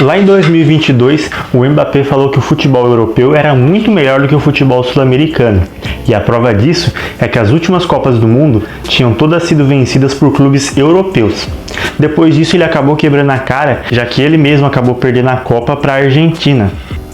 Lá em 2022, o Mbappé falou que o futebol europeu era muito melhor do que o futebol sul-americano. E a prova disso é que as últimas Copas do Mundo tinham todas sido vencidas por clubes europeus. Depois disso, ele acabou quebrando a cara, já que ele mesmo acabou perdendo a Copa para a Argentina.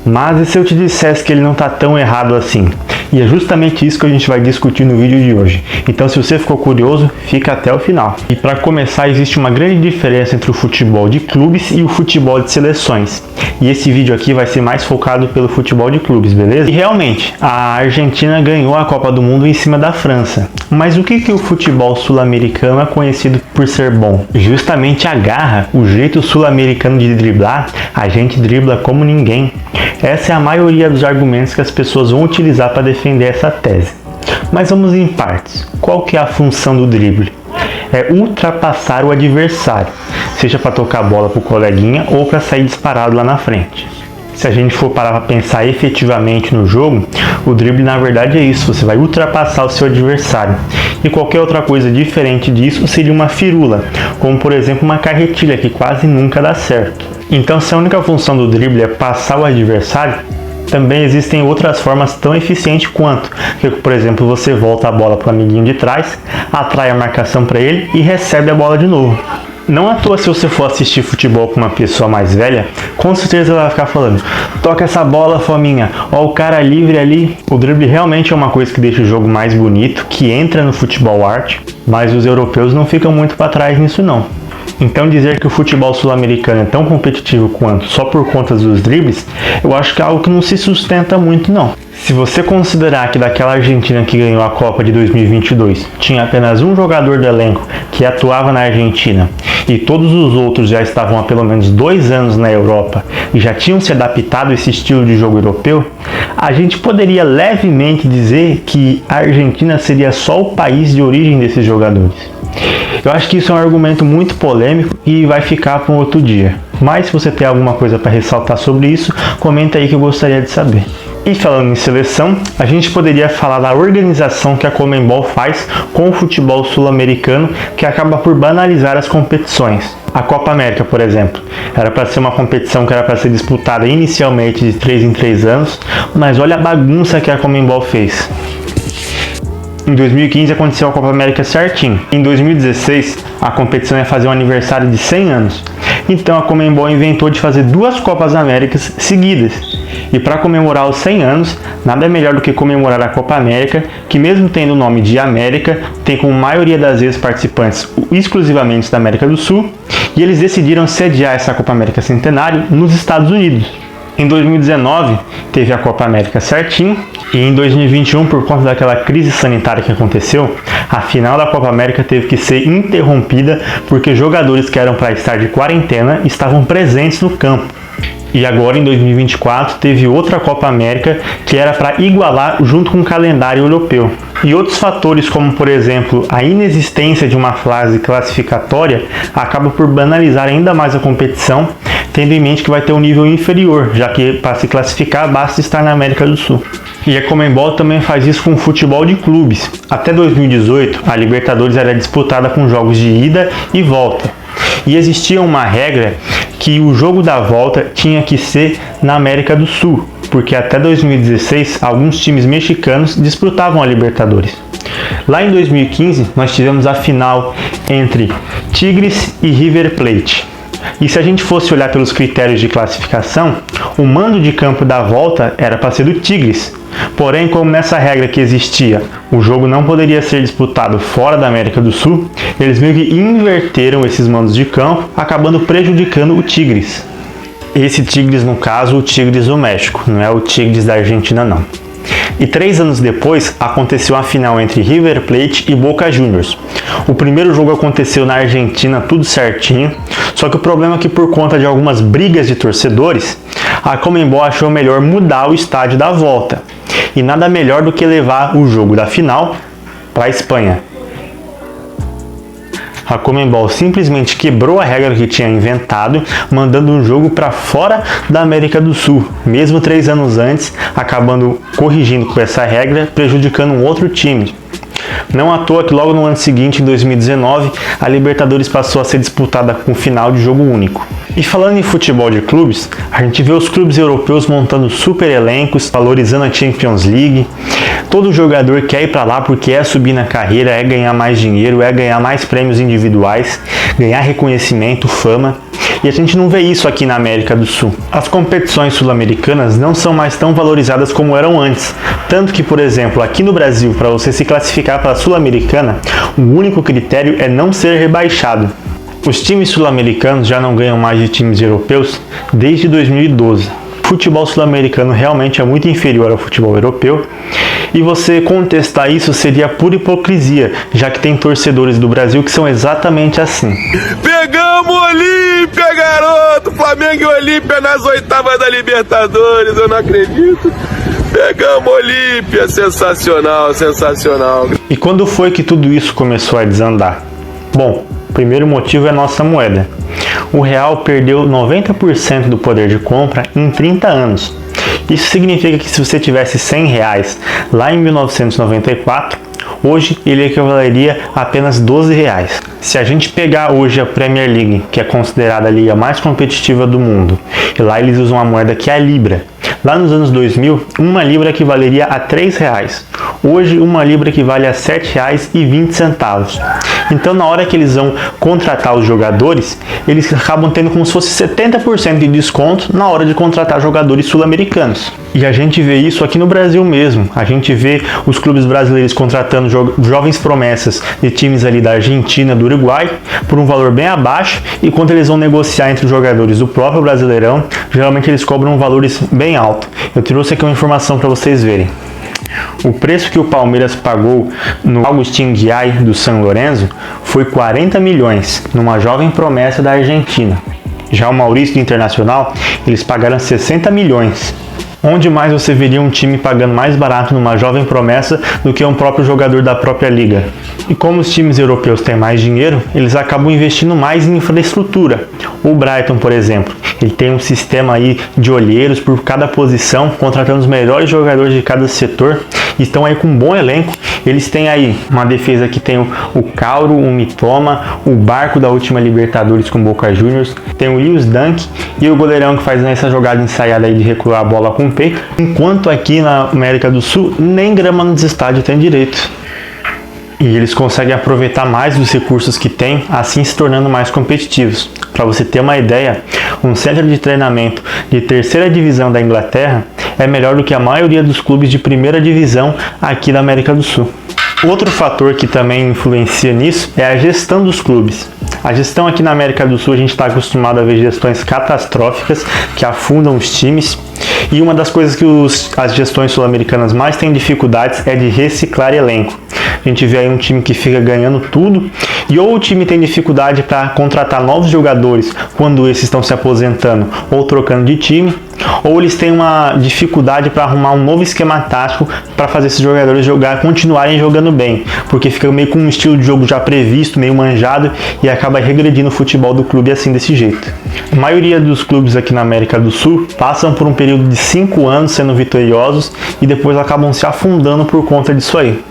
Mas e se eu te dissesse que ele não está tão errado assim? E é justamente isso que a gente vai discutir no vídeo de hoje. Então, se você ficou curioso, fica até o final. E para começar, existe uma grande diferença entre o futebol de clubes e o futebol de seleções. E esse vídeo aqui vai ser mais focado pelo futebol de clubes, beleza? E realmente, a Argentina ganhou a Copa do Mundo em cima da França. Mas o que o futebol sul-americano é conhecido por ser bom? Justamente a garra, o jeito sul-americano de driblar, a gente dribla como ninguém. Essa é a maioria dos argumentos que as pessoas vão utilizar para defender essa tese. Mas vamos em partes. Qual que é a função do drible? É ultrapassar o adversário, seja para tocar a bola para o coleguinha ou para sair disparado lá na frente. Se a gente for parar para pensar efetivamente no jogo, o drible na verdade é isso, você vai ultrapassar o seu adversário. E qualquer outra coisa diferente disso seria uma firula, como por exemplo uma carretilha que quase nunca dá certo. Então, se a única função do drible é passar o adversário, também existem outras formas tão eficientes quanto, que, por exemplo, você volta a bola para o amiguinho de trás, atrai a marcação para ele e recebe a bola de novo. Não à toa, se você for assistir futebol com uma pessoa mais velha, com certeza ela vai ficar falando: toca essa bola, fominha, ó o cara livre ali. O drible realmente é uma coisa que deixa o jogo mais bonito, que entra no futebol arte, mas os europeus não ficam muito para trás nisso não. Então dizer que o futebol sul-americano é tão competitivo quanto só por conta dos dribles, eu acho que é algo que não se sustenta muito não. Se você considerar que daquela Argentina que ganhou a Copa de 2022 tinha apenas um jogador do elenco que atuava na Argentina e todos os outros já estavam há pelo menos 2 anos na Europa e já tinham se adaptado a esse estilo de jogo europeu, a gente poderia levemente dizer que a Argentina seria só o país de origem desses jogadores. Eu acho que isso é um argumento muito polêmico e vai ficar para um outro dia. Mas se você tem alguma coisa para ressaltar sobre isso, comenta aí que eu gostaria de saber. E falando em seleção, a gente poderia falar da organização que a Conmebol faz com o futebol sul-americano, que acaba por banalizar as competições. A Copa América, por exemplo, era para ser uma competição que era para ser disputada inicialmente de 3 em 3 anos, mas olha a bagunça que a Conmebol fez. Em 2015 aconteceu a Copa América certinho. Em 2016, a competição ia fazer um aniversário de 100 anos. Então a Conmebol inventou de fazer 2 Copas Américas seguidas. E para comemorar os 100 anos, nada melhor do que comemorar a Copa América, que mesmo tendo o nome de América, tem como maioria das vezes participantes exclusivamente da América do Sul, e eles decidiram sediar essa Copa América Centenário nos Estados Unidos. Em 2019, teve a Copa América certinho, e em 2021, por conta daquela crise sanitária que aconteceu, a final da Copa América teve que ser interrompida porque jogadores que eram para estar de quarentena estavam presentes no campo. E agora, em 2024, teve outra Copa América que era para igualar junto com o calendário europeu. E outros fatores, como por exemplo a inexistência de uma fase classificatória, acaba por banalizar ainda mais a competição, tendo em mente que vai ter um nível inferior, já que para se classificar basta estar na América do Sul. E a Conmebol também faz isso com o futebol de clubes. Até 2018, a Libertadores era disputada com jogos de ida e volta. E existia uma regra que o jogo da volta tinha que ser na América do Sul, porque até 2016 alguns times mexicanos disputavam a Libertadores. Lá em 2015 nós tivemos a final entre Tigres e River Plate. E se a gente fosse olhar pelos critérios de classificação, o mando de campo da volta era para ser do Tigres. Porém, como nessa regra que existia, o jogo não poderia ser disputado fora da América do Sul, eles meio que inverteram esses mandos de campo, acabando prejudicando o Tigres. Esse Tigres, no caso, o Tigres do México, não é o Tigres da Argentina não. E 3 anos depois, aconteceu a final entre River Plate e Boca Juniors. O primeiro jogo aconteceu na Argentina, tudo certinho, só que o problema é que por conta de algumas brigas de torcedores, a Conmebol achou melhor mudar o estádio da volta. E nada melhor do que levar o jogo da final para a Espanha. A Conmebol simplesmente quebrou a regra que tinha inventado, mandando um jogo para fora da América do Sul, mesmo 3 anos antes, acabando corrigindo com essa regra, prejudicando um outro time. Não à toa que logo no ano seguinte, em 2019, a Libertadores passou a ser disputada com final de jogo único. E falando em futebol de clubes, a gente vê os clubes europeus montando super elencos, valorizando a Champions League. Todo jogador quer ir para lá porque é subir na carreira, é ganhar mais dinheiro, é ganhar mais prêmios individuais, ganhar reconhecimento, fama. E a gente não vê isso aqui na América do Sul. As competições sul-americanas não são mais tão valorizadas como eram antes. Tanto que, por exemplo, aqui no Brasil, para você se classificar para a Sul-Americana, o único critério é não ser rebaixado. Os times sul-americanos já não ganham mais de times europeus desde 2012. O futebol sul-americano realmente é muito inferior ao futebol europeu. E você contestar isso seria pura hipocrisia, já que tem torcedores do Brasil que são exatamente assim. Pegamos o Olímpia, garoto! Flamengo e Olímpia nas oitavas da Libertadores, eu não acredito. Pegamos o Olímpia, sensacional, sensacional. E quando foi que tudo isso começou a desandar? Bom, o primeiro motivo é a nossa moeda. O real perdeu 90% do poder de compra em 30 anos. Isso significa que se você tivesse 100 reais lá em 1994, hoje ele equivaleria a apenas 12 reais. Se a gente pegar hoje a Premier League, que é considerada a liga mais competitiva do mundo, e lá eles usam a moeda que é a Libra. Lá nos anos 2000, uma Libra equivaleria a 3 reais. Hoje, uma Libra equivale a R$ 7,20. Então, na hora que eles vão contratar os jogadores, eles acabam tendo como se fosse 70% de desconto na hora de contratar jogadores sul-americanos. E a gente vê isso aqui no Brasil mesmo. A gente vê os clubes brasileiros contratando jovens promessas de times ali da Argentina, do Uruguai, por um valor bem abaixo, e quando eles vão negociar entre os jogadores do próprio Brasileirão, geralmente eles cobram valores bem altos. Eu trouxe aqui uma informação para vocês verem. O preço que o Palmeiras pagou no Agustín Guiay do San Lorenzo foi 40 milhões, numa jovem promessa da Argentina. Já o Maurício do Internacional, eles pagaram 60 milhões. Onde mais você veria um time pagando mais barato numa jovem promessa do que um próprio jogador da própria liga? E como os times europeus têm mais dinheiro, eles acabam investindo mais em infraestrutura. O Brighton, por exemplo, ele tem um sistema aí de olheiros por cada posição, contratando os melhores jogadores de cada setor. Estão aí com um bom elenco. Eles têm aí uma defesa que tem o Cauro, o Mitoma, o Barco da última Libertadores com Boca Juniors, tem o Lewis Dunk e o goleirão que faz essa jogada ensaiada aí de recuar a bola com o peito, enquanto aqui na América do Sul nem grama nos estádios tem direito. E eles conseguem aproveitar mais dos recursos que têm, assim se tornando mais competitivos. Para você ter uma ideia, um centro de treinamento de terceira divisão da Inglaterra é melhor do que a maioria dos clubes de primeira divisão aqui da América do Sul. Outro fator que também influencia nisso é a gestão dos clubes. A gestão aqui na América do Sul, a gente está acostumado a ver gestões catastróficas que afundam os times. E uma das coisas que as gestões sul-americanas mais têm dificuldades é de reciclar elenco. A gente vê aí um time que fica ganhando tudo, e ou o time tem dificuldade para contratar novos jogadores quando esses estão se aposentando ou trocando de time, ou eles têm uma dificuldade para arrumar um novo esquema tático para fazer esses jogadores continuarem jogando bem, porque fica meio com um estilo de jogo já previsto, meio manjado, e acaba regredindo o futebol do clube assim desse jeito. A maioria dos clubes aqui na América do Sul passam por um período de 5 anos sendo vitoriosos e depois acabam se afundando por conta disso aí.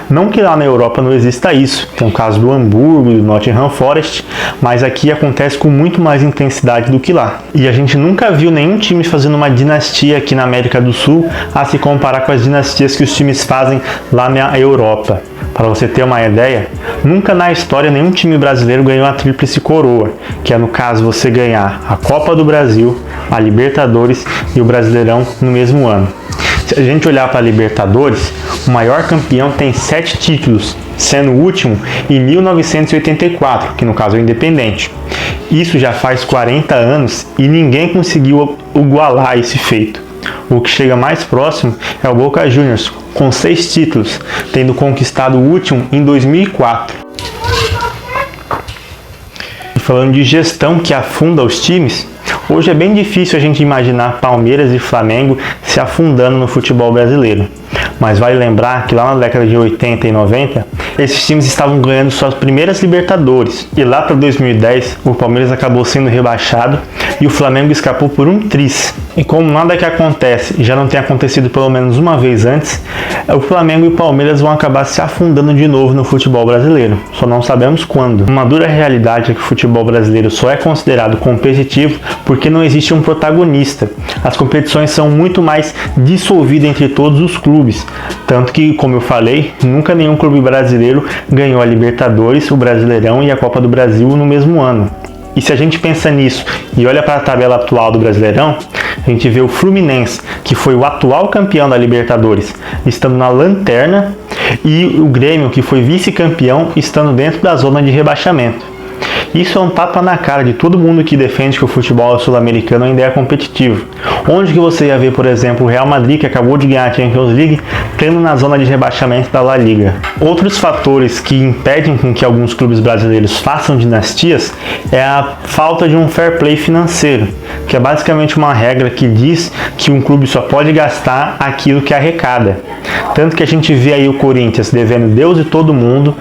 Não que lá na Europa não exista isso, tem o caso do Hamburgo e do Nottingham Forest, mas aqui acontece com muito mais intensidade do que lá. E a gente nunca viu nenhum time fazendo uma dinastia aqui na América do Sul a se comparar com as dinastias que os times fazem lá na Europa. Para você ter uma ideia, nunca na história nenhum time brasileiro ganhou a tríplice coroa, que é no caso você ganhar a Copa do Brasil, a Libertadores e o Brasileirão no mesmo ano. Se a gente olhar para a Libertadores, o maior campeão tem 7 títulos, sendo o último em 1984, que no caso é o Independente. Isso já faz 40 anos e ninguém conseguiu igualar esse feito. O que chega mais próximo é o Boca Juniors, com 6 títulos, tendo conquistado o último em 2004. E falando de gestão que afunda os times, hoje é bem difícil a gente imaginar Palmeiras e Flamengo se afundando no futebol brasileiro. Mas vale lembrar que lá na década de 80 e 90, esses times estavam ganhando suas primeiras Libertadores. E lá para 2010, o Palmeiras acabou sendo rebaixado e o Flamengo escapou por um tris. E como nada que acontece já não tem acontecido pelo menos uma vez antes, o Flamengo e o Palmeiras vão acabar se afundando de novo no futebol brasileiro. Só não sabemos quando. Uma dura realidade é que o futebol brasileiro só é considerado competitivo porque não existe um protagonista. As competições são muito mais dissolvidas entre todos os clubes. Tanto que, como eu falei, nunca nenhum clube brasileiro ganhou a Libertadores, o Brasileirão e a Copa do Brasil no mesmo ano. E se a gente pensa nisso e olha para a tabela atual do Brasileirão, a gente vê o Fluminense, que foi o atual campeão da Libertadores, estando na lanterna, e o Grêmio, que foi vice-campeão, estando dentro da zona de rebaixamento. Isso é um tapa na cara de todo mundo que defende que o futebol sul-americano ainda é competitivo. Onde que você ia ver, por exemplo, o Real Madrid, que acabou de ganhar a Champions League, tendo na zona de rebaixamento da La Liga? Outros fatores que impedem com que alguns clubes brasileiros façam dinastias é a falta de um fair play financeiro, que é basicamente uma regra que diz que um clube só pode gastar aquilo que arrecada. Tanto que a gente vê aí o Corinthians devendo Deus e todo mundo,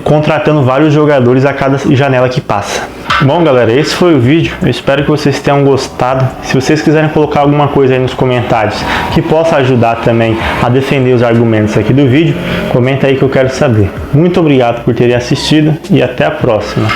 contratando vários jogadores a cada janela que passa. Bom, galera, esse foi o vídeo. Eu espero que vocês tenham gostado. Se vocês quiserem colocar alguma coisa aí nos comentários que possa ajudar também a defender os argumentos aqui do vídeo, comenta aí que eu quero saber. Muito obrigado por terem assistido e até a próxima.